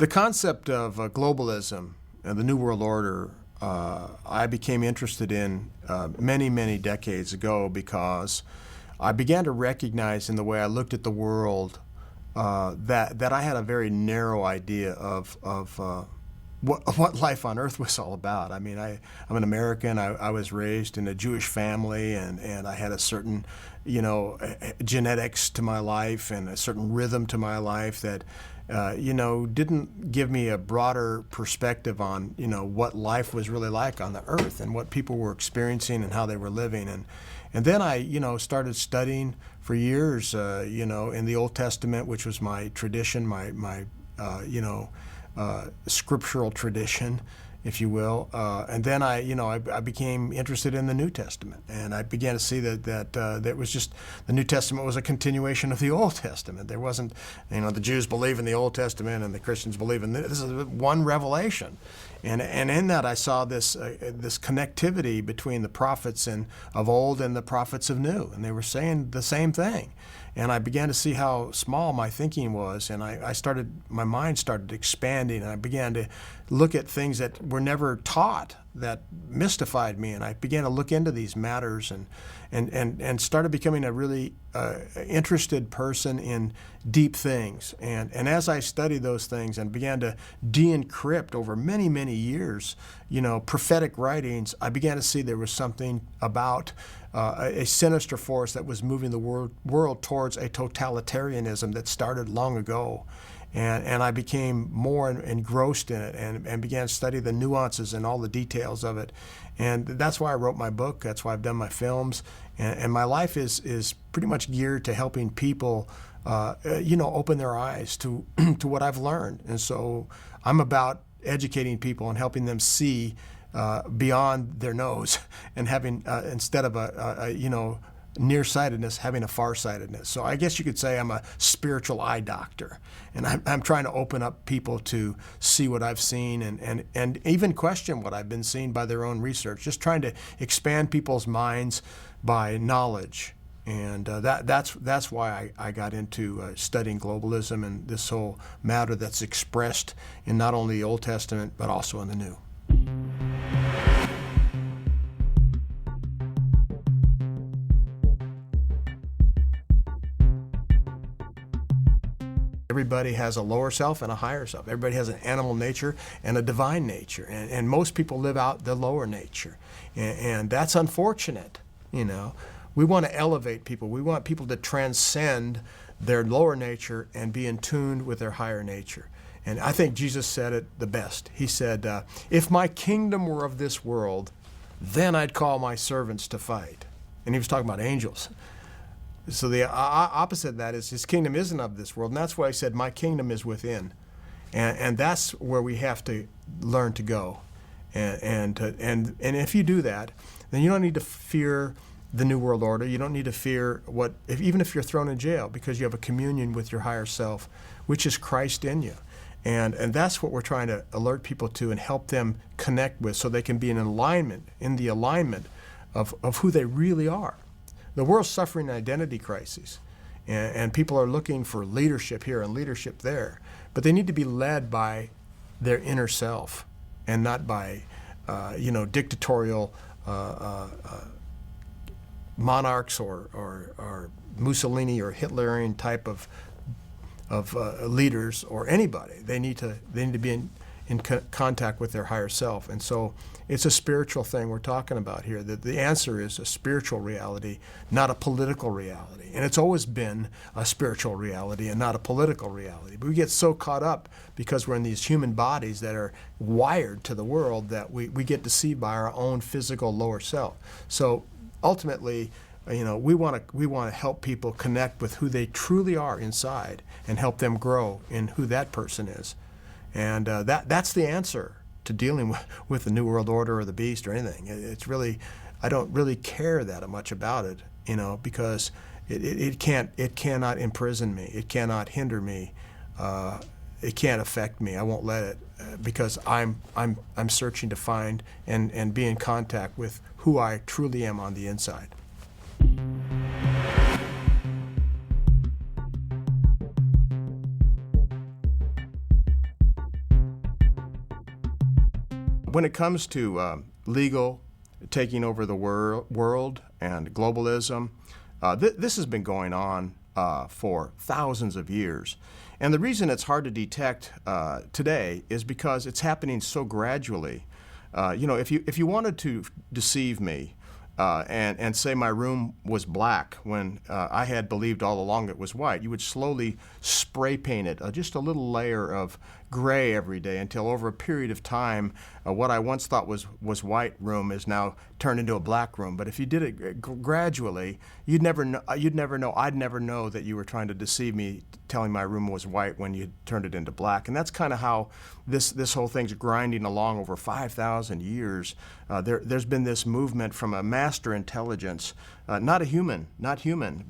The concept of globalism and the New World Order, I became interested in many, many decades ago because I began to recognize in the way I looked at the world that I had a very narrow idea of what life on earth was all about. I mean, I'm an American. I was raised in a Jewish family, and I had a certain, genetics to my life and a certain rhythm to my life that, didn't give me a broader perspective on, what life was really like on the earth and what people were experiencing and how they were living. And then I, started studying for years, in the Old Testament, which was my tradition, my scriptural tradition, if you will. And then I became interested in the New Testament, and I began to see that was just the New Testament was a continuation of the Old Testament. There wasn't, the Jews believe in the Old Testament and the Christians believe in this. This is one revelation, and in that I saw this connectivity between the prophets of old and the prophets of new, and they were saying the same thing. And I began to see how small my thinking was, and my mind started expanding, and I began to look at things that were never taught that mystified me, and I began to look into these matters and started becoming a really interested person in deep things. And as I studied those things and began to de-encrypt over many, many years, prophetic writings, I began to see there was something about a sinister force that was moving the world towards a totalitarianism that started long ago. And I became more engrossed in it and began to study the nuances and all the details of it. And that's why I wrote my book. That's why I've done my films. And my life is pretty much geared to helping people, open their eyes to what I've learned. And so I'm about educating people and helping them see beyond their nose and having, instead of a nearsightedness, having a farsightedness. So I guess you could say I'm a spiritual eye doctor, and I'm trying to open up people to see what I've seen and even question what I've been seeing by their own research, just trying to expand people's minds by knowledge. And that's why I got into studying globalism and this whole matter that's expressed in not only the Old Testament but also in the New. Everybody has a lower self and a higher self. Everybody has an animal nature and a divine nature. And most people live out the lower nature. And that's unfortunate, We want to elevate people. We want people to transcend their lower nature and be in tune with their higher nature. And I think Jesus said it the best. He said, if my kingdom were of this world, then I'd call my servants to fight. And he was talking about angels. So the opposite of that is his kingdom isn't of this world, and that's why he said, my kingdom is within. And that's where we have to learn to go. And if you do that, then you don't need to fear the New World Order. You don't need to fear even if you're thrown in jail, because you have a communion with your higher self, which is Christ in you. And that's what we're trying to alert people to and help them connect with, so they can be in the alignment of who they really are. The world's suffering an identity crisis, and people are looking for leadership here and leadership there, but they need to be led by their inner self and not by, dictatorial monarchs or Mussolini or Hitlerian type of leaders or anybody. They need to be in contact with their higher self. And so it's a spiritual thing we're talking about here. That the answer is a spiritual reality, not a political reality. And it's always been a spiritual reality and not a political reality. But we get so caught up because we're in these human bodies that are wired to the world that we get deceived by our own physical lower self. So ultimately, we want to help people connect with who they truly are inside and help them grow in who that person is. And that's the answer to dealing with the New World Order or the beast or anything. It's really, I don't really care that much about it, because it cannot imprison me. It cannot hinder me. It can't affect me. I won't let it, because I'm searching to find and be in contact with who I truly am on the inside. When it comes to legal taking over the world and globalism, this has been going on for thousands of years. And the reason it's hard to detect today is because it's happening so gradually. If you wanted to deceive me and say my room was black when I had believed all along it was white, you would slowly spray paint it, just a little layer of gray every day until over a period of time, what I once thought was white room is now turned into a black room. But if you did it gradually, you'd never know. I'd never know that you were trying to deceive me, telling my room was white when you turned it into black. And that's kind of how this whole thing's grinding along over 5,000 years. There's been this movement from a master intelligence, not human,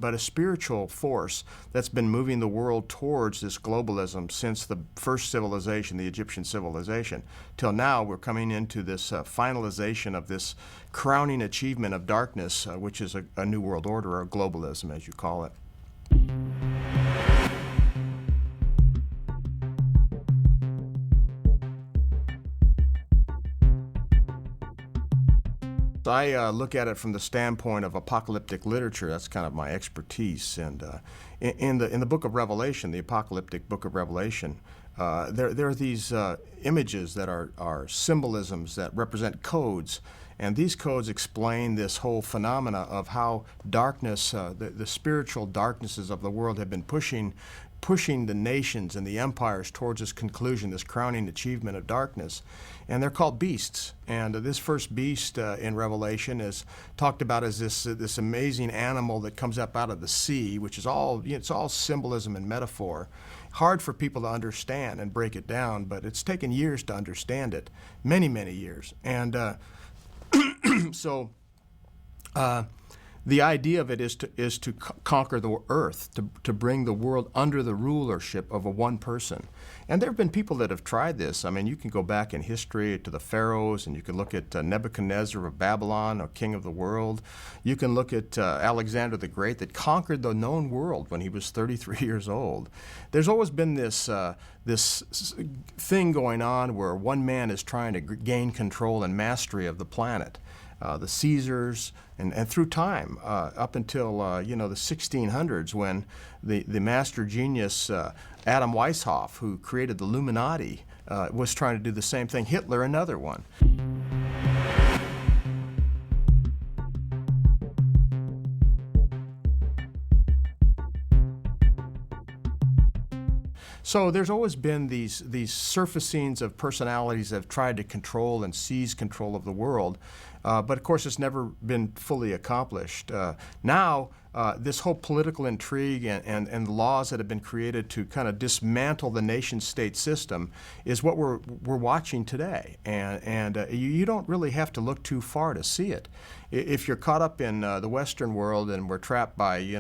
but a spiritual force that's been moving the world towards this globalism since the first civilization, the Egyptian civilization, till now we're coming into this finalization of this crowning achievement of darkness, which is a new world order, or globalism, as you call it. I look at it from the standpoint of apocalyptic literature. That's kind of my expertise. And in the book of Revelation, the apocalyptic book of Revelation, there are these images that are symbolisms that represent codes. And these codes explain this whole phenomena of how darkness, the spiritual darknesses of the world have been pushing the nations and the empires towards this conclusion, this crowning achievement of darkness. And they're called beasts. And this first beast in Revelation is talked about as this amazing animal that comes up out of the sea, which is it's all symbolism and metaphor. Hard for people to understand and break it down, but it's taken years to understand it, many, many years. And the idea of it is to conquer the earth, to bring the world under the rulership of one person. And there have been people that have tried this. I mean, you can go back in history to the pharaohs, and you can look at Nebuchadnezzar of Babylon, a king of the world. You can look at Alexander the Great that conquered the known world when he was 33 years old. There's always been this thing going on where one man is trying to gain control and mastery of the planet. The Caesars, and through time, up until the 1600s, when the master genius Adam Weishaupt, who created the Illuminati, was trying to do the same thing. Hitler, another one. So there's always been these surfacings of personalities that have tried to control and seize control of the world. But of course, it's never been fully accomplished. Now, this whole political intrigue and laws that have been created to kind of dismantle the nation-state system is what we're watching today. And you don't really have to look too far to see it. If you're caught up in the Western world and we're trapped by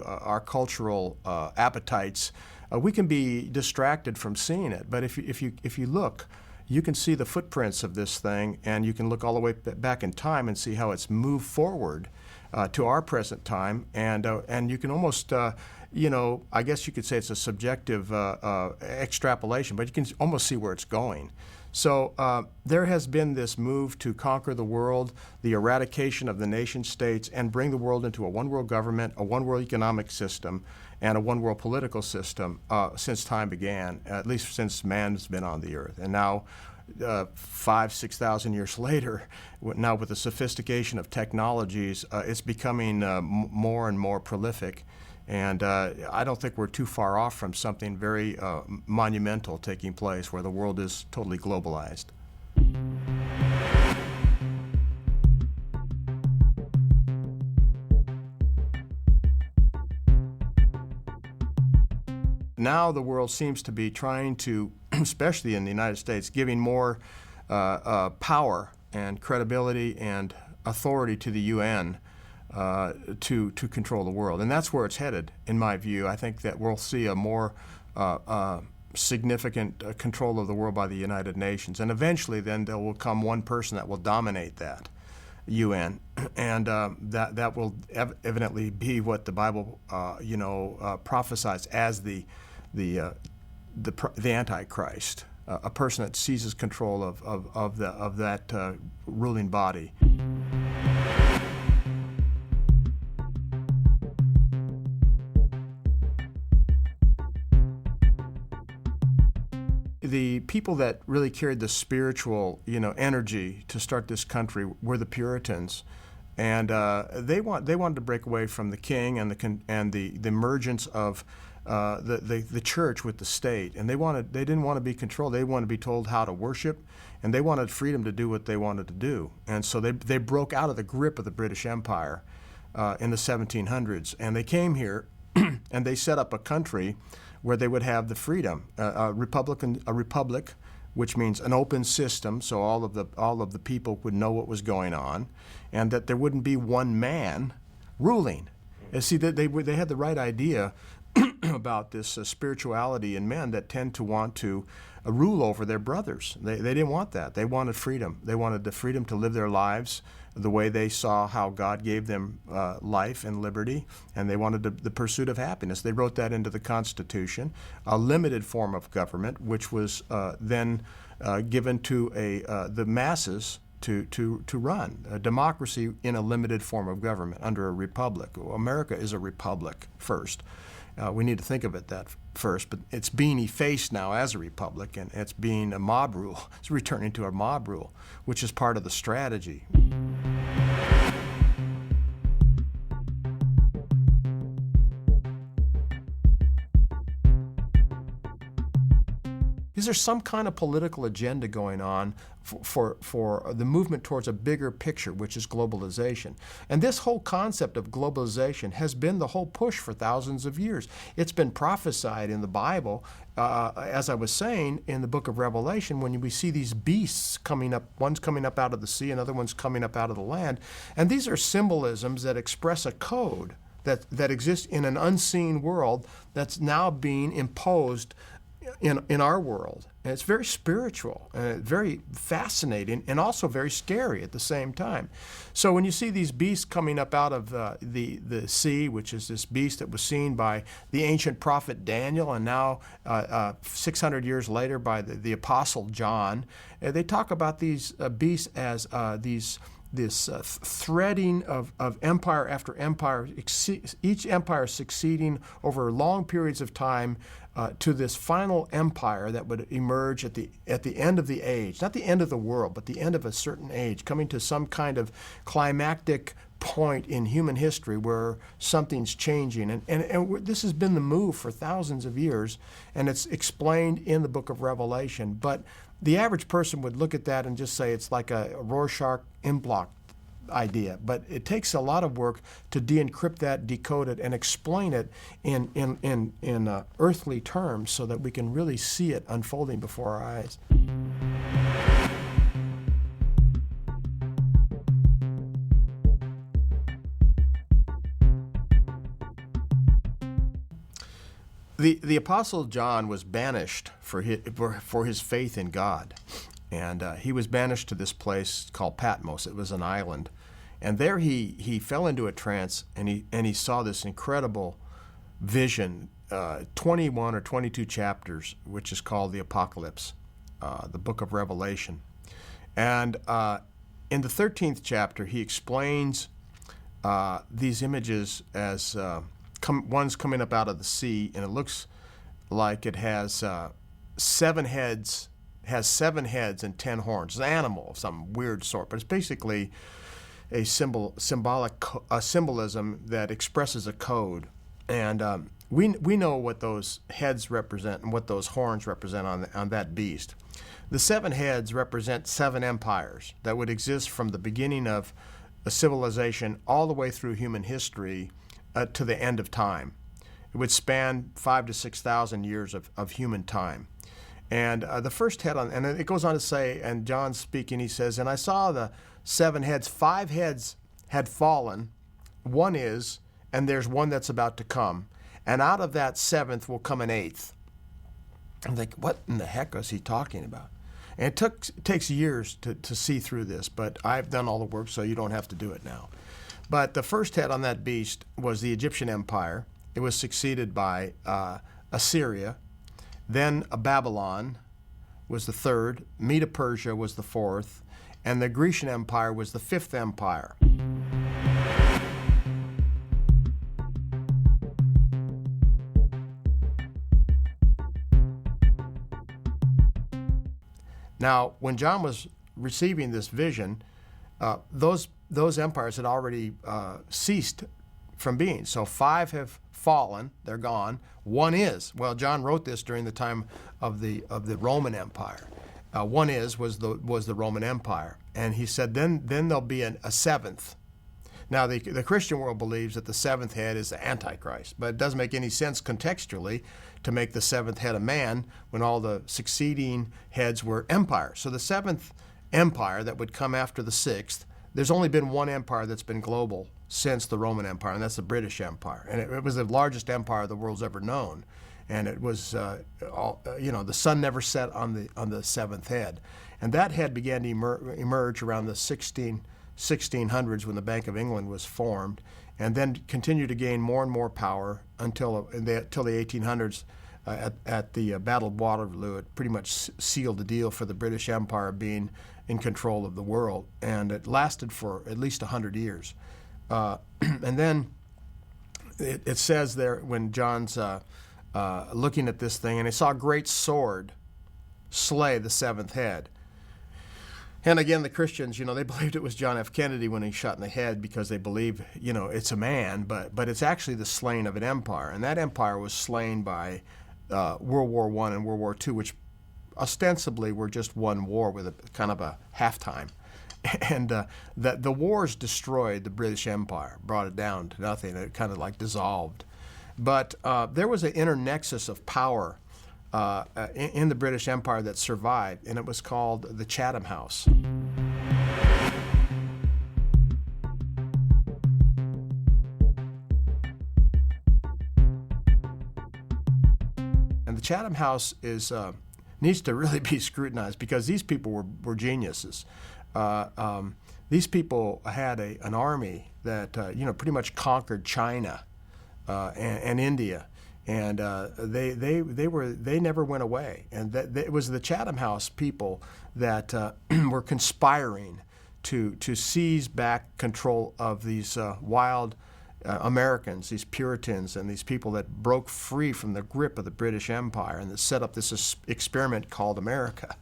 our cultural appetites, we can be distracted from seeing it. But if you look, you can see the footprints of this thing, and you can look all the way back in time and see how it's moved forward to our present time, and you can almost, I guess you could say it's a subjective extrapolation, but you can almost see where it's going. So there has been this move to conquer the world, the eradication of the nation states, and bring the world into a one-world government, a one-world economic system, and a one-world political system since time began, at least since man's been on the earth. And now, 6,000 years later, now with the sophistication of technologies, it's becoming more and more prolific. And I don't think we're too far off from something very monumental taking place where the world is totally globalized. Now the world seems to be trying to, especially in the United States, giving more power and credibility and authority to the UN to control the world. And that's where it's headed, in my view. I think that we'll see a more significant control of the world by the United Nations. And eventually then there will come one person that will dominate that UN. And that will evidently be what the Bible prophesies as the Antichrist. a person that seizes control of that ruling body. The people that really carried the spiritual, energy to start this country were the Puritans, and they wanted to break away from the king and the emergence of the church with the state, and they didn't want to be controlled. They wanted to be told how to worship, and they wanted freedom to do what they wanted to do. And so they broke out of the grip of the British Empire in the 1700s, and they came here and they set up a country where they would have the freedom, a republic, which means an open system, so all of the people would know what was going on, and that there wouldn't be one man ruling. And see, that they had the right idea about this spirituality in men that tend to want to rule over their brothers. They didn't want that. They wanted freedom. They wanted the freedom to live their lives the way they saw how God gave them life and liberty, and they wanted the pursuit of happiness. They wrote that into the Constitution, a limited form of government, which was then given to the masses to run. A democracy in a limited form of government under a republic. America is a republic first. We need to think of it that first, but it's being effaced now as a republic, and it's being a mob rule. It's returning to a mob rule, which is part of the strategy. Is there some kind of political agenda going on for the movement towards a bigger picture, which is globalization? And this whole concept of globalization has been the whole push for thousands of years. It's been prophesied in the Bible, as I was saying, in the book of Revelation, when we see these beasts coming up, one's coming up out of the sea, another one's coming up out of the land. And these are symbolisms that express a code that exists in an unseen world that's now being imposed in our world. And it's very spiritual and very fascinating and also very scary at the same time. So when you see these beasts coming up out of the sea, which is this beast that was seen by the ancient prophet Daniel and now 600 years later by the Apostle John, they talk about these beasts as this threading of empire after empire, each empire succeeding over long periods of time to this final empire that would emerge at the end of the age, not the end of the world, but the end of a certain age, coming to some kind of climactic point in human history where something's changing. And this has been the move for thousands of years, and it's explained in the book of Revelation. But the average person would look at that and just say it's like a Rorschach in-block idea, but it takes a lot of work to de-encrypt that, decode it, and explain it in earthly terms so that we can really see it unfolding before our eyes. The Apostle John was banished for his faith in God. And he was banished to this place called Patmos. It was an island. And there he fell into a trance, and he saw this incredible vision, 21 or 22 chapters, which is called the Apocalypse, the book of Revelation. And in the 13th chapter, he explains these images as one's coming up out of the sea, and it looks like it has 7 heads, and 10 horns. It's an animal of some weird sort, but it's basically a symbolism that expresses a code. And we know what those heads represent and what those horns represent on that beast. The 7 heads represent 7 empires that would exist from the beginning of a civilization all the way through human history to the end of time. It would span 5,000 to 6,000 years of human time. And the first head and it goes on to say, and John's speaking, he says, and I saw the 7 heads, 5 heads had fallen, one is, and there's one that's about to come. And out of that 7th will come an 8th. I'm like, what in the heck is he talking about? And it takes years to see through this, but I've done all the work, so you don't have to do it now. But the first head on that beast was the Egyptian Empire. It was succeeded by Assyria, then Babylon, was the third, Medo-Persia was the fourth, and the Grecian Empire was the fifth empire. Now, when John was receiving this vision, those empires had already ceased from being. So 5 have fallen; they're gone. One is. Well, John wrote this during the time of the Roman Empire. One was the Roman Empire, and he said then there'll be a seventh. Now, the Christian world believes that the seventh head is the Antichrist, but it doesn't make any sense contextually to make the seventh head a man when all the succeeding heads were empires. So the seventh empire that would come after the sixth, there's only been one empire that's been global since the Roman Empire, and that's the British Empire. And it was the largest empire the world's ever known. And it was, the sun never set on the seventh head. And that head began to emerge around the 1600s when the Bank of England was formed, and then continued to gain more and more power until the 1800s. At the Battle of Waterloo, it pretty much sealed the deal for the British Empire being in control of the world, and it lasted for at least 100 years. And then it says there when John's looking at this thing, and he saw a great sword slay the seventh head. And again, the Christians, they believed it was John F. Kennedy when he shot in the head because they believe, it's a man, but it's actually the slaying of an empire. And that empire was slain by World War I and World War II, which ostensibly were just one war with a kind of a halftime. And the wars destroyed the British Empire, brought it down to nothing. It kind of like dissolved. But there was an inner nexus of power in the British Empire that survived, and it was called the Chatham House. And the Chatham House needs to really be scrutinized because these people were geniuses. These people had an army that pretty much conquered China and India. And they never went away, and it was the Chatham House people that were conspiring to seize back control of these wild Americans, these Puritans, and these people that broke free from the grip of the British Empire and that set up this experiment called America,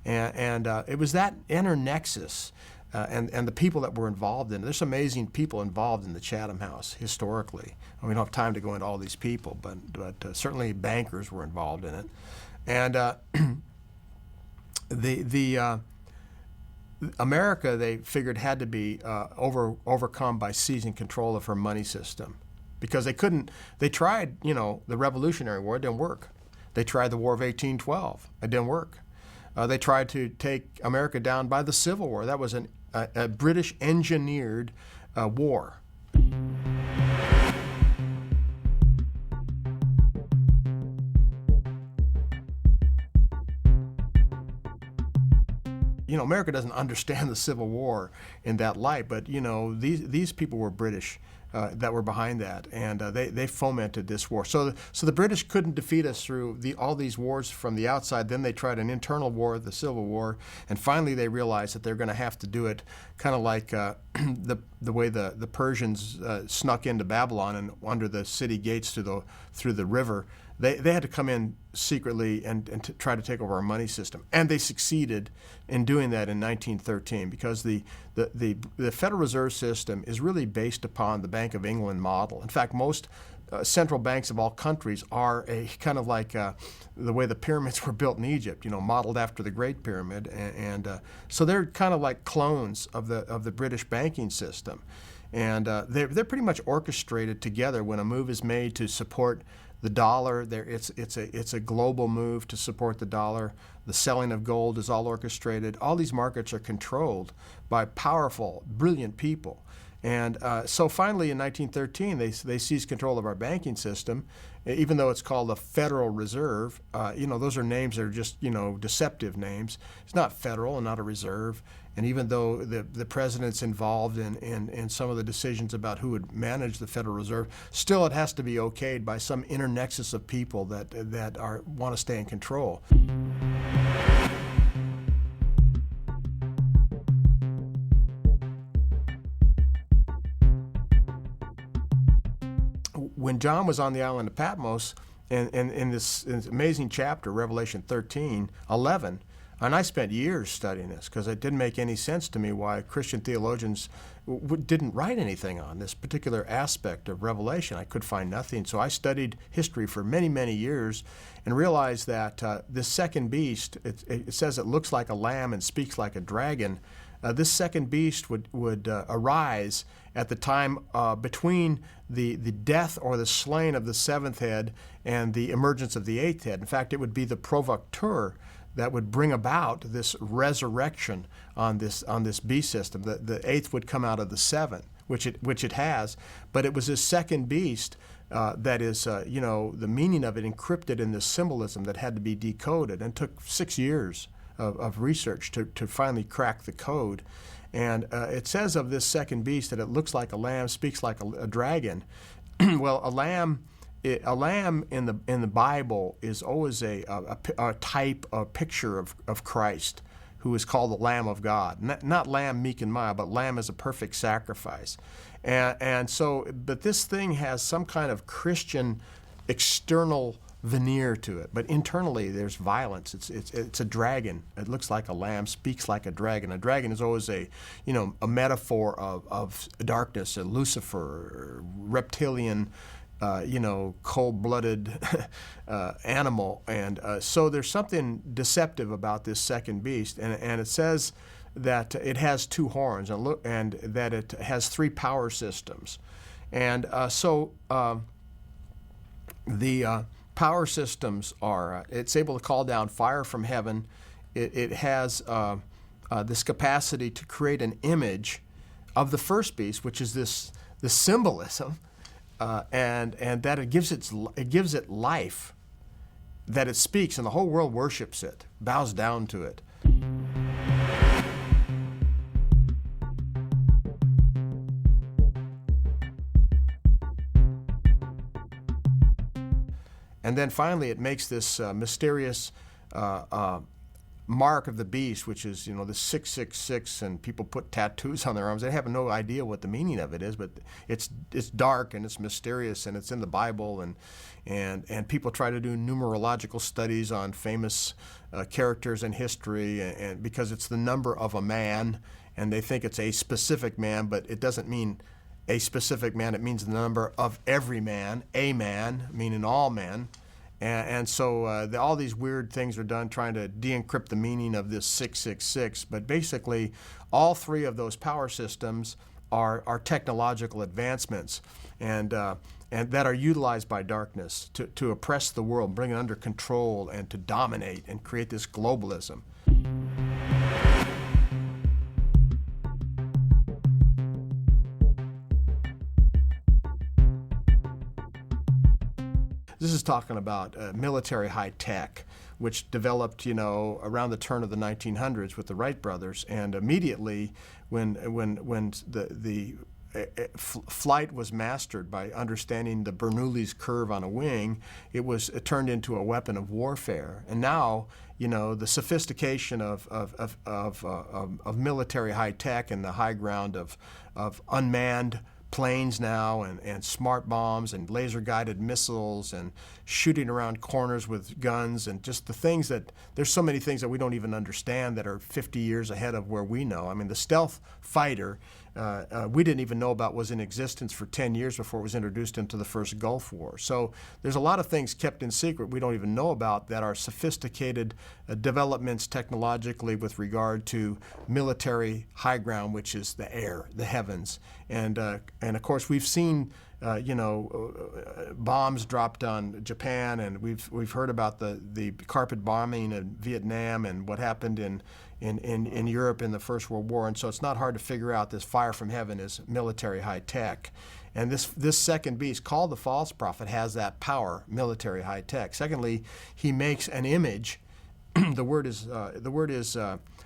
and it was that inner nexus. And the people that were involved in it. There's amazing people involved in the Chatham House historically. We don't have time to go into all these people, but certainly bankers were involved in it. And the America, they figured, had to be overcome by seizing control of her money system, because they tried, the Revolutionary War, it didn't work. They tried the War of 1812, it didn't work. They tried to take America down by the Civil War. That was a British engineered war. America doesn't understand the Civil War in that light, but these people were British that were behind that, and they fomented this war. So the British couldn't defeat us through all these wars from the outside. Then they tried an internal war, the Civil War, and finally they realized that they're going to have to do it kind of like the way the Persians snuck into Babylon and under the city gates through the river. They had to come in secretly and to try to take over our money system, and they succeeded in doing that in 1913 because the Federal Reserve System is really based upon the Bank of England model. In fact, most central banks of all countries are a kind of like the way the pyramids were built in Egypt, modeled after the Great Pyramid, and so they're kind of like clones of the British banking system, and they're pretty much orchestrated together when a move is made to support the dollar. It's a global move to support the dollar. The selling of gold is all orchestrated. All these markets are controlled by powerful, brilliant people. And so finally in 1913, they seized control of our banking system, even though it's called the Federal Reserve. Those are names that are just, deceptive names. It's not federal and not a reserve. And even though the president's involved in some of the decisions about who would manage the Federal Reserve, still it has to be okayed by some inner nexus of people that want to stay in control. when John was on the island of Patmos, and in this amazing chapter, Revelation 13:11, and I spent years studying this because it didn't make any sense to me why Christian theologians didn't write anything on this particular aspect of Revelation. I could find nothing. So I studied history for many, many years and realized that this second beast, it says it looks like a lamb and speaks like a dragon. This second beast would arise at the time between the death or the slaying of the seventh head and the emergence of the eighth head. In fact, it would be the provocateur that would bring about this resurrection on this beast system. The eighth would come out of the seventh, which it has, but it was this second beast that is, the meaning of it encrypted in this symbolism that had to be decoded, and took 6 years of research to finally crack the code. And it says of this second beast that it looks like a lamb, speaks like a dragon. Well, a lamb in the Bible is always a type, a picture of Christ, who is called the Lamb of God. Not lamb, meek and mild, but lamb as a perfect sacrifice. And so, but this thing has some kind of Christian external veneer to it, but internally there's violence. It's a dragon. It looks like a lamb, speaks like a dragon. A dragon is always a metaphor of darkness, a Lucifer, reptilian, cold-blooded animal. And so there's something deceptive about this second beast. And it says that it has 2 horns and that it has 3 power systems. And the power systems are, it's able to call down fire from heaven. It has this capacity to create an image of the first beast, which is the symbolism, and that it gives it life, that it speaks, and the whole world worships it, bows down to it. And then finally, it makes this mysterious mark of the beast, which is, the 666, and people put tattoos on their arms. They have no idea what the meaning of it is, but it's dark and it's mysterious and it's in the Bible, and people try to do numerological studies on famous characters in history, and because it's the number of a man, and they think it's a specific man, but it doesn't mean a specific man. It means the number of every man, a man, meaning all men. And so all these weird things are done trying to de-encrypt the meaning of this 666. But basically, all 3 of those power systems are technological advancements, and that are utilized by darkness to oppress the world, bring it under control, and to dominate and create this globalism. This is talking about military high tech, which developed, around the turn of the 1900s with the Wright brothers. And immediately, when the flight was mastered by understanding the Bernoulli's curve on a wing, it turned into a weapon of warfare. And now, the sophistication of military high tech and the high ground of unmanned planes now, and smart bombs and laser-guided missiles and shooting around corners with guns, and just the things that, there's so many things that we don't even understand that are 50 years ahead of where we know. I mean, the stealth fighter, we didn't even know about, was in existence for 10 years before it was introduced into the first Gulf War. So there's a lot of things kept in secret we don't even know about that are sophisticated developments technologically with regard to military high ground, which is the air, the heavens. And of course, we've seen bombs dropped on Japan, and we've heard about the carpet bombing in Vietnam and what happened in Europe in the First World War. And so it's not hard to figure out this fire from heaven is military high tech. And this second beast, called the false prophet, has that power, military high tech. Secondly, he makes an image. The word is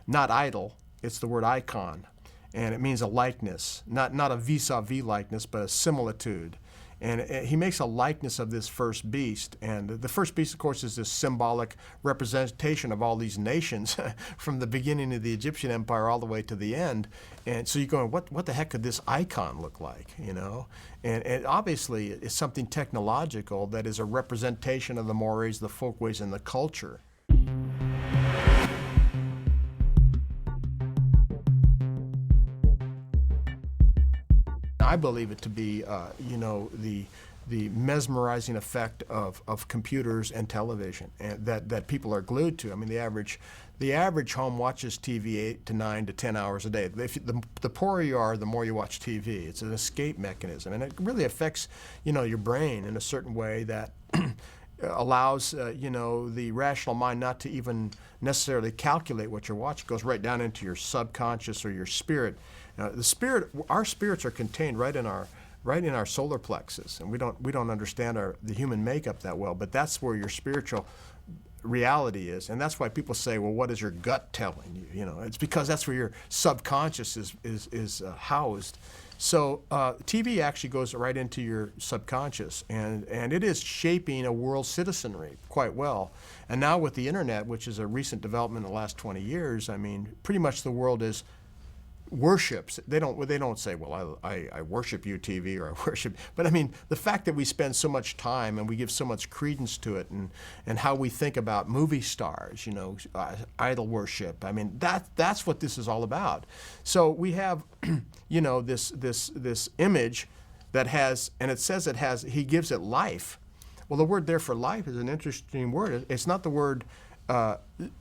not idol, it's the word icon. And it means a likeness, not a vis-a-vis likeness, but a similitude. And he makes a likeness of this first beast. And the first beast, of course, is this symbolic representation of all these nations from the beginning of the Egyptian Empire all the way to the end. And so you're going, what the heck could this icon look like, you know? And obviously it's something technological that is a representation of the mores, the folkways, and the culture. I believe it to be, the mesmerizing effect of computers and television, and that people are glued to. I mean, the average home watches TV 8 to 9 to 10 hours a day. The poorer you are, the more you watch TV. It's an escape mechanism, and it really affects, your brain in a certain way that allows, the rational mind not to even necessarily calculate what you're watching. It goes right down into your subconscious or your spirit. Our spirits are contained right in our solar plexus, and we don't understand the human makeup that well. But that's where your spiritual reality is, and that's why people say, "Well, what is your gut telling you?" It's because that's where your subconscious is housed. So TV actually goes right into your subconscious, and it is shaping a world citizenry quite well. And now with the internet, which is a recent development in the last 20 years, I mean, pretty much the world is worships. They don't say, well, I worship you, TV, or I worship, but I mean, the fact that we spend so much time and we give so much credence to it, and how we think about movie stars, idol worship. I mean, that's what this is all about. So we have, this image that has, and it says it has, he gives it life. Well, the word there for life is an interesting word. It's not the word.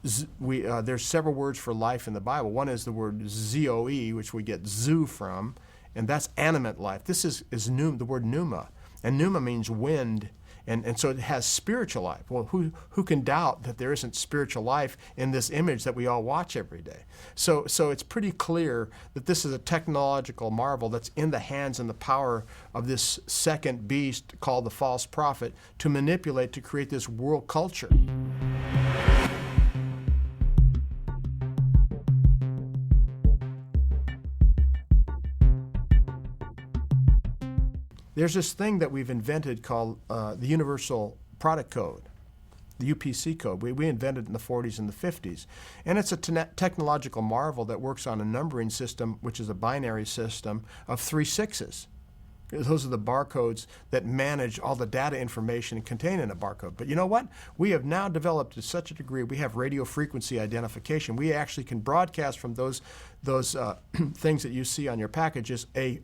There's several words for life in the Bible. One is the word zoe, which we get zoo from, and that's animate life. This is the word pneuma, and pneuma means wind, and so it has spiritual life. Well, who can doubt that there isn't spiritual life in this image that we all watch every day? So it's pretty clear that this is a technological marvel that's in the hands and the power of this second beast called the false prophet to manipulate, to create this world culture. There's this thing that we've invented called the Universal Product Code, the UPC code. We invented it in the 40s and the 50s. And it's a technological marvel that works on a numbering system, which is a binary system of 3 6s. Those are the barcodes that manage all the data information contained in a barcode. But you know what? We have now developed to such a degree, we have radio frequency identification. We actually can broadcast from those things that you see on your packages a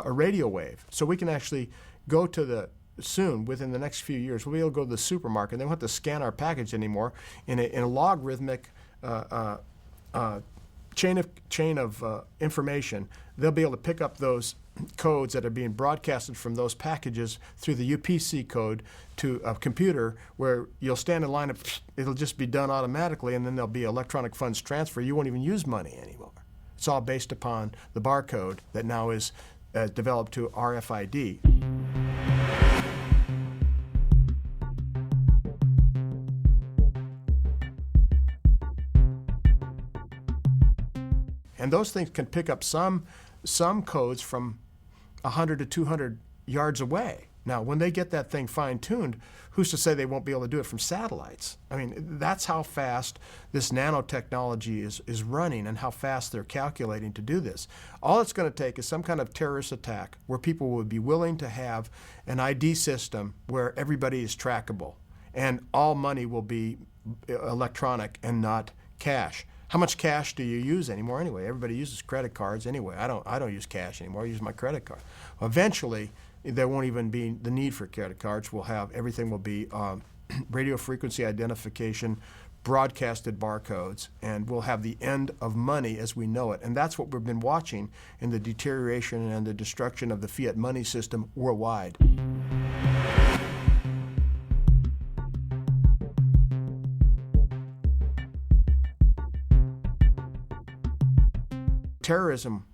radio wave. So we can actually go to within the next few years, we'll be able to go to the supermarket, and they won't have to scan our package anymore in a logarithmic chain of information. They'll be able to pick up those codes that are being broadcasted from those packages through the UPC code to a computer where you'll stand in line, it'll just be done automatically, and then there'll be electronic funds transfer. You won't even use money anymore. It's all based upon the barcode that now is developed to RFID. And those things can pick up some codes from 100 to 200 yards away. Now, when they get that thing fine-tuned, who's to say they won't be able to do it from satellites? I mean, that's how fast this nanotechnology is running and how fast they're calculating to do this. All it's going to take is some kind of terrorist attack where people would be willing to have an ID system where everybody is trackable and all money will be electronic and not cash. How much cash do you use anymore anyway? Everybody uses credit cards anyway. I don't use cash anymore. I use my credit card. Eventually, there won't even be the need for credit cards. Everything will be radio frequency identification, broadcasted barcodes, and we'll have the end of money as we know it. And that's what we've been watching in the deterioration and the destruction of the fiat money system worldwide. Terrorism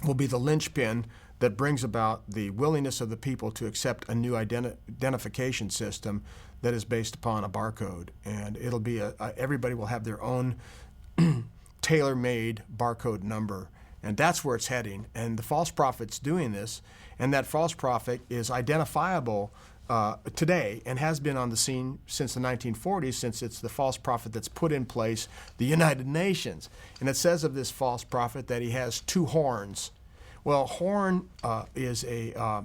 will be the linchpin that brings about the willingness of the people to accept a new identification system that is based upon a barcode. And it'll be everybody will have their own tailor-made barcode number. And that's where it's heading. And the false prophet's doing this, and that false prophet is identifiable today and has been on the scene since the 1940s, since it's the false prophet that's put in place the United Nations. And it says of this false prophet that he has two horns. Well, horn is a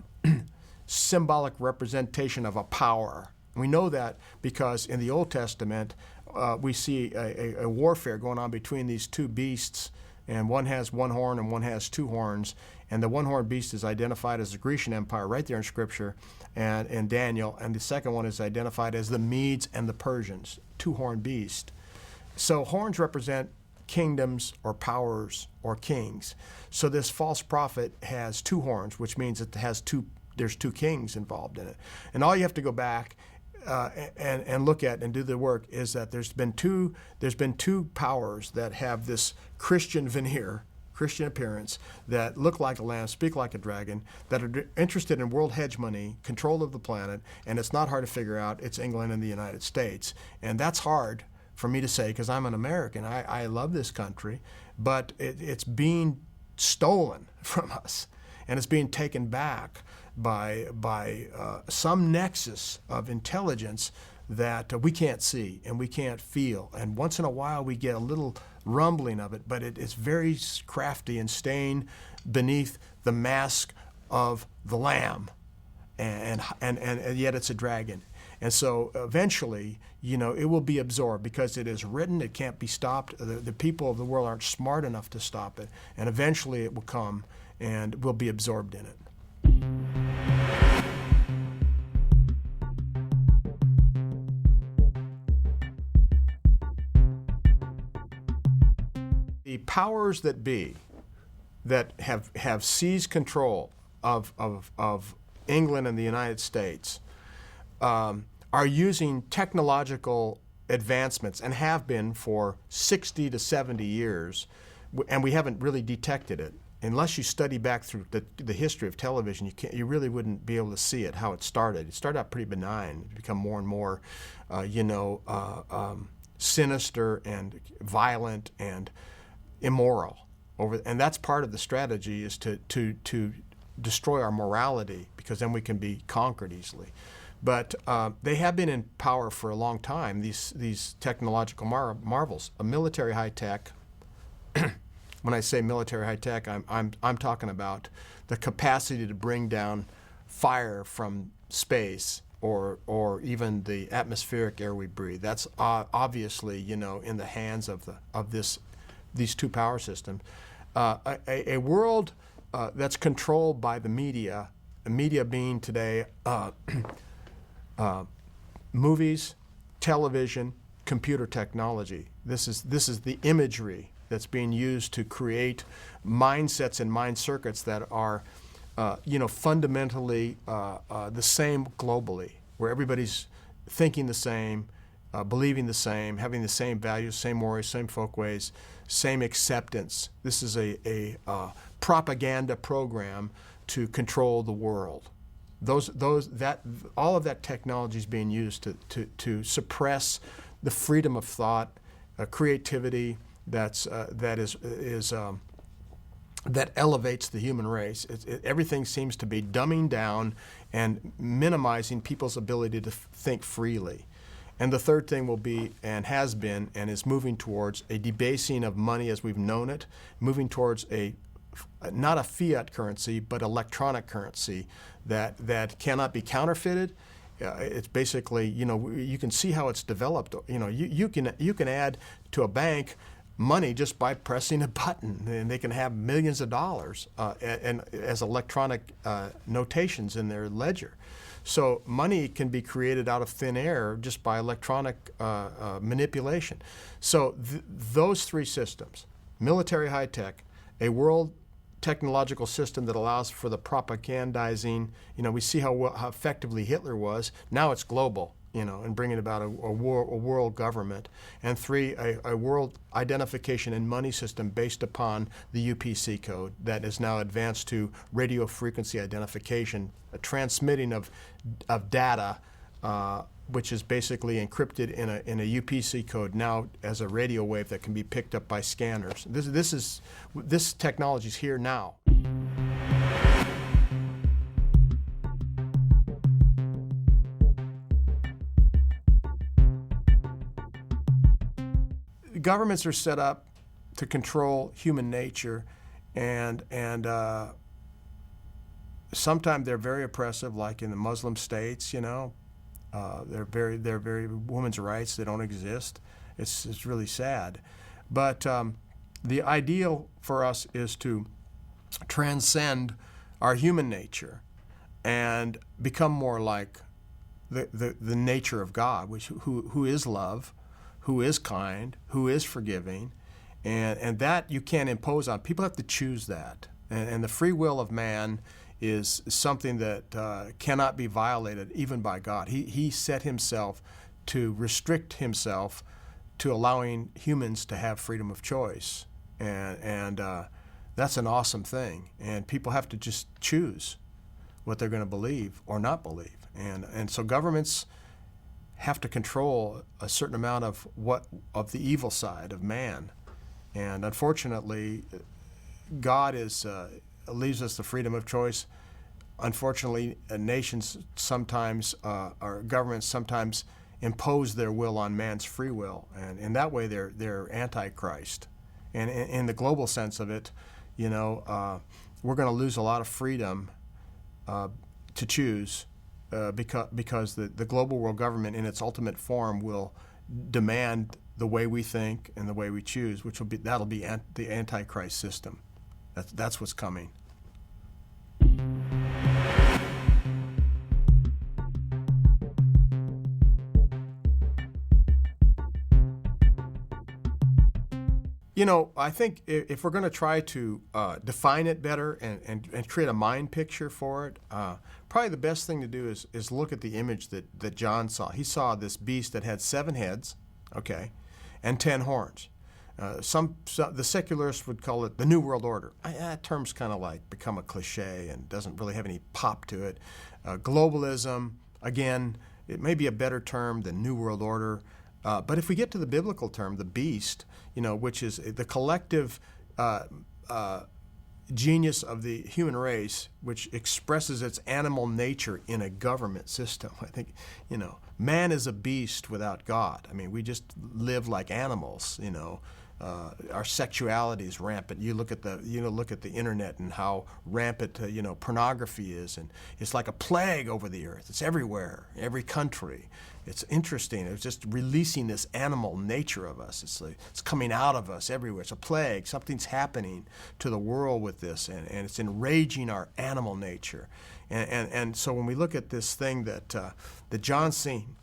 symbolic representation of a power. We know that because in the Old Testament, we see a warfare going on between these two beasts, and one has one horn and one has two horns. And the one-horned beast is identified as the Grecian Empire right there in Scripture and in Daniel. And the second one is identified as the Medes and the Persians, two-horned beast. So horns represent kingdoms or powers or kings. So this false prophet has two horns, which means it has there's two kings involved in it. And all you have to go back and look at and do the work is that there's been two powers that have this Christian veneer, Christian appearance, that look like a lamb, speak like a dragon, that are interested in world hegemony, control of the planet, and it's not hard to figure out. It's England and the United States. And that's hard for me to say because I'm an American. I love this country, but it's being stolen from us, and it's being taken back by some nexus of intelligence that we can't see and we can't feel. And once in a while we get a little rumbling of it, but it's very crafty and staying beneath the mask of the lamb, and yet it's a dragon. And so eventually, it will be absorbed because it is written, it can't be stopped. The people of the world aren't smart enough to stop it, and eventually it will come and we'll be absorbed in it. The powers that be that have seized control of England and the United States are using technological advancements and have been for 60 to 70 years, and we haven't really detected it. Unless you study back through the history of television, you really wouldn't be able to see it, how it started. It started out pretty benign. It's become more and more, sinister and violent and immoral. And that's part of the strategy, is to destroy our morality, because then we can be conquered easily. But they have been in power for a long time, these technological marvels. A military high tech. When I say military high tech, I'm talking about the capacity to bring down fire from space or even the atmospheric air we breathe. That's obviously in the hands of these two power systems. A world that's controlled by the media being today movies, television, computer technology. This is the imagery that's being used to create mindsets and mind circuits that are, fundamentally the same globally, where everybody's thinking the same, believing the same, having the same values, same mores, same folkways, same acceptance. This is a propaganda program to control the world. All of that technology is being used to suppress the freedom of thought, creativity that elevates the human race. Everything seems to be dumbing down and minimizing people's ability to think freely. And the third thing will be, and has been, and is moving towards a debasing of money as we've known it, moving towards not a fiat currency, but electronic currency that cannot be counterfeited. It's basically, you can see how it's developed. You can add to a bank money just by pressing a button, and they can have millions of dollars and as electronic notations in their ledger. So money can be created out of thin air just by electronic manipulation. So those three systems, military high tech, a world technological system that allows for the propagandizing, we see how effectively Hitler was. Now it's global, and bringing about a world government. And three, a world identification and money system based upon the UPC code that is now advanced to radio frequency identification, a transmitting of data which is basically encrypted in a UPC code now as a radio wave that can be picked up by scanners. This technology is here now. Governments are set up to control human nature, and sometimes they're very oppressive, like in the Muslim states. They're very women's rights. They don't exist. It's really sad, but the ideal for us is to transcend our human nature and become more like the nature of God, who is love, who is kind, who is forgiving, and that you can't impose on. People have to choose that, and the free will of man is something that cannot be violated even by God. He set himself to restrict himself to allowing humans to have freedom of choice, and that's an awesome thing. And people have to just choose what they're going to believe or not believe, and so governments have to control a certain amount of the evil side of man, and unfortunately, God leaves us the freedom of choice. Unfortunately, nations sometimes, or governments sometimes, impose their will on man's free will, and in that way they're anti-Christ. And in the global sense of it, we're going to lose a lot of freedom to choose. Because the global world government in its ultimate form will demand the way we think and the way we choose, that'll be the Antichrist system. That's what's coming. I think if we're going to try to define it better and create a mind picture for it, probably the best thing to do is look at the image that John saw. He saw this beast that had 7 heads, and 10 horns. The secularists would call it the New World Order. That term's kind of like become a cliche and doesn't really have any pop to it. Globalism, again, it may be a better term than New World Order. But if we get to the biblical term, the beast, which is the collective genius of the human race, which expresses its animal nature in a government system. I think, man is a beast without God. I mean, we just live like animals. Our sexuality is rampant. You look at the internet and how rampant pornography is, and it's like a plague over the earth. It's everywhere, every country. It's interesting. It's just releasing this animal nature of us. It's coming out of us everywhere. It's a plague. Something's happening to the world with this, and it's enraging our animal nature. And so when we look at this thing that John's seen,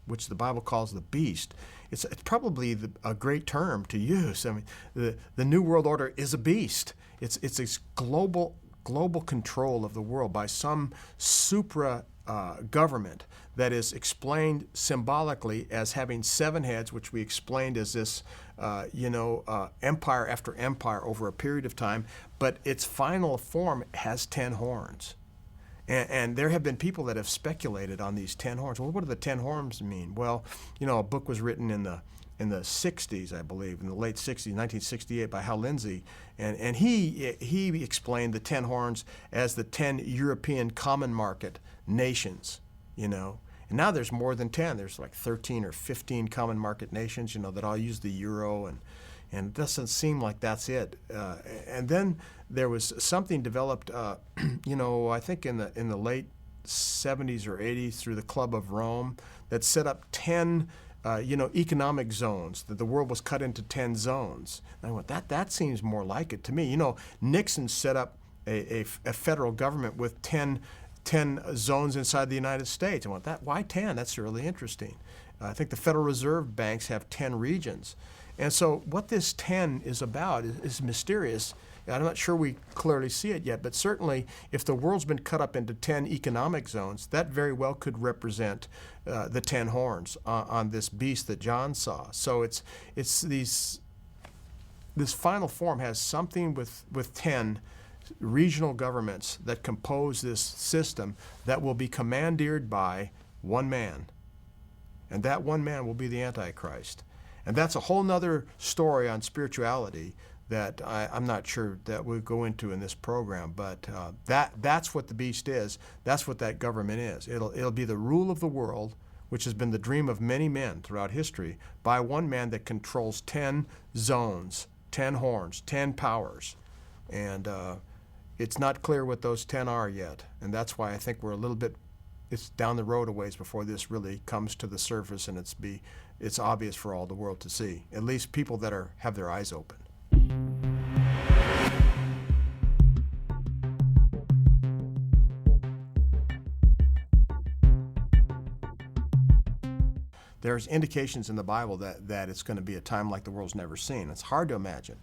which the Bible calls the beast, it's probably a great term to use. I mean, the New World Order is a beast. It's a global control of the world by some supra government that is explained symbolically as having 7 heads, which we explained as this, empire after empire over a period of time. But its final form has 10 horns. And there have been people that have speculated on these 10 horns. Well, what do the 10 horns mean? Well, a book was written in the 60s, I believe, in the late 60s, 1968, by Hal Lindsey, and he explained the 10 horns as the 10 European common market nations, And now there's more than 10. There's like 13 or 15 common market nations, that all use the euro, and it doesn't seem like that's it. And then there was something developed, I think in the late 70s or 80s through the Club of Rome that set up 10, economic zones, that the world was cut into 10 zones. And I went, that seems more like it to me. Nixon set up a federal government with 10 zones inside the United States. I went, why 10? That's really interesting. I think the Federal Reserve banks have 10 regions. And so what this 10 is about is mysterious. I'm not sure we clearly see it yet, but certainly if the world's been cut up into 10 economic zones, that very well could represent the 10 horns on this beast that John saw. So it's this final form has something with 10 regional governments that compose this system that will be commandeered by One man. And that one man will be the Antichrist. And that's a whole nother story on spirituality that I'm not sure that we'll go into in this program, but that's what the beast is. That's what that government is. It'll be the rule of the world, which has been the dream of many men throughout history, by one man that controls 10 zones, 10 horns, 10 powers. And it's not clear what those 10 are yet. And that's why I think we're a little bit, it's down the road a ways before this really comes to the surface and it's obvious for all the world to see, at least people that have their eyes open. There's indications in the Bible that it's going to be a time like the world's never seen. It's hard to imagine.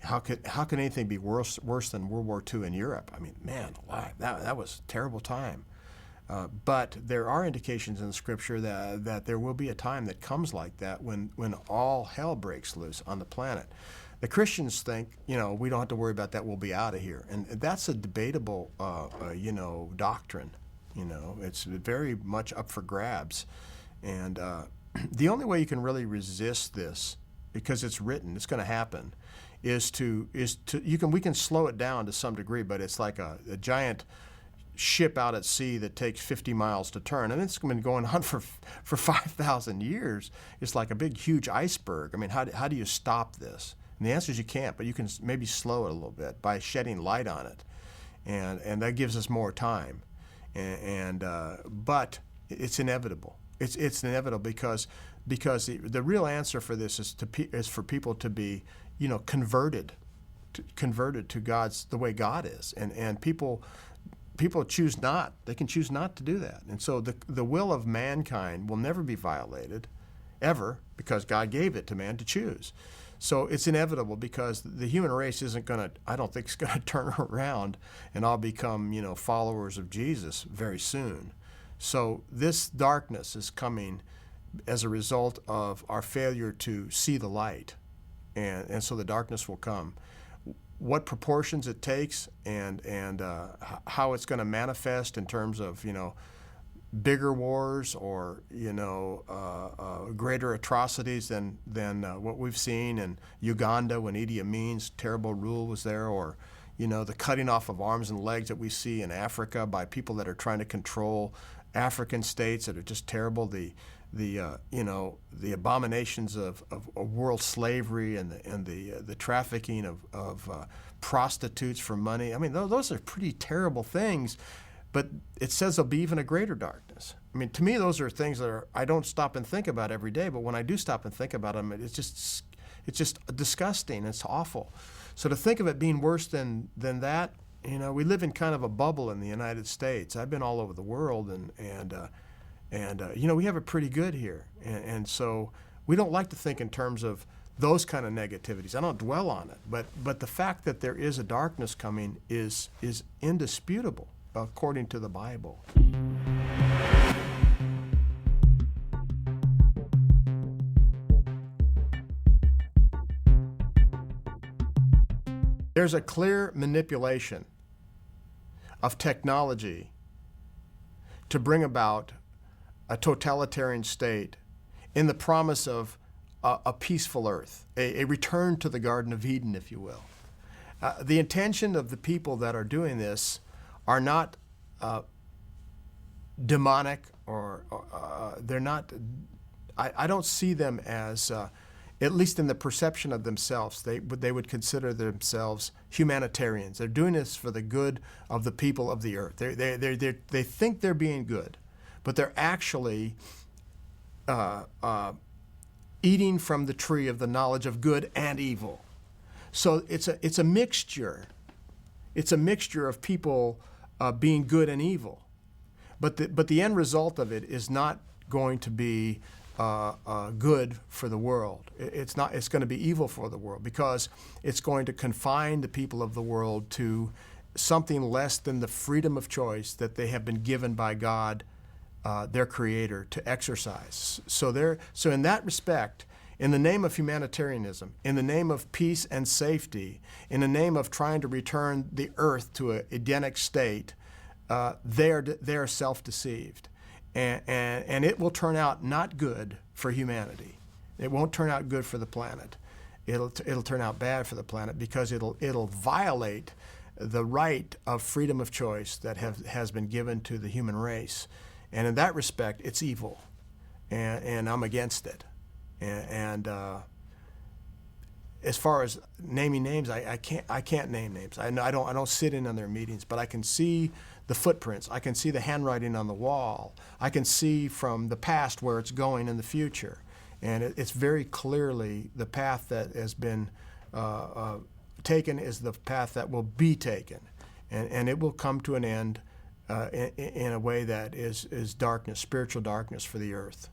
How could anything be worse than World War II in Europe? I mean, man, that was a terrible time. But there are indications in the Scripture that there will be a time that comes like that when all hell breaks loose on the planet. The Christians think, we don't have to worry about that. We'll be out of here, and that's a debatable, doctrine. It's very much up for grabs, and the only way you can really resist this, because it's written, it's going to happen, we can slow it down to some degree, but it's like a giant ship out at sea that takes 50 miles to turn, and it's been going on for 5,000 years. It's like a big, huge iceberg. I mean, how do you stop this? And the answer is you can't, but you can maybe slow it a little bit by shedding light on it, and that gives us more time. But it's inevitable. It's inevitable because the real answer for this is for people to be converted to God's the way God is, and people choose not. They can choose not to do that, and so the will of mankind will never be violated, ever, because God gave it to man to choose. So it's inevitable because the human race isn't going to. I don't think it's going to turn around and all become followers of Jesus very soon. So this darkness is coming as a result of our failure to see the light, and so the darkness will come. What proportions it takes and how it's going to manifest in terms of bigger wars or greater atrocities than what we've seen in Uganda when Idi Amin's terrible rule was there, or the cutting off of arms and legs that we see in Africa by people that are trying to control African states that are just terrible. The abominations of world slavery and the trafficking of prostitutes for money. I mean, those are pretty terrible things, but it says there'll be even a greater darkness. I mean, to me, those are things that I don't stop and think about every day, but when I do stop and think about them, it's just disgusting. It's awful. So to think of it being worse than that, we live in kind of a bubble in the United States. I've been all over the world, and we have it pretty good here. And so we don't like to think in terms of those kind of negativities. I don't dwell on it, but the fact that there is a darkness coming is indisputable according to the Bible. There's a clear manipulation of technology to bring about a totalitarian state in the promise of a peaceful earth, a return to the Garden of Eden, if you will. The intention of the people that are doing this are not demonic, or they're not. I don't see them as, at least in the perception of themselves, they would consider themselves humanitarians. They're doing this for the good of the people of the earth. They think they're being good, but they're actually eating from the tree of the knowledge of good and evil. So it's a mixture. It's a mixture of people being good and evil, but the end result of it is not going to be good for the world. It's not. It's going to be evil for the world, because it's going to confine the people of the world to something less than the freedom of choice that they have been given by God, their Creator, to exercise. So in that respect, in the name of humanitarianism, in the name of peace and safety, in the name of trying to return the earth to an Edenic state, they are self-deceived. and it will turn out not good for humanity. It won't turn out good for the planet. It'll turn out bad for the planet because it'll violate the right of freedom of choice that has been given to the human race, and in that respect, it's evil, and I'm against it. And as far as naming names, I can't name names. I don't sit in on their meetings, but I can see the footprints. I can see the handwriting on the wall. I can see from the past where it's going in the future, and it's very clearly the path that has been taken is the path that will be taken, and it will come to an end in a way that is darkness, spiritual darkness for the earth.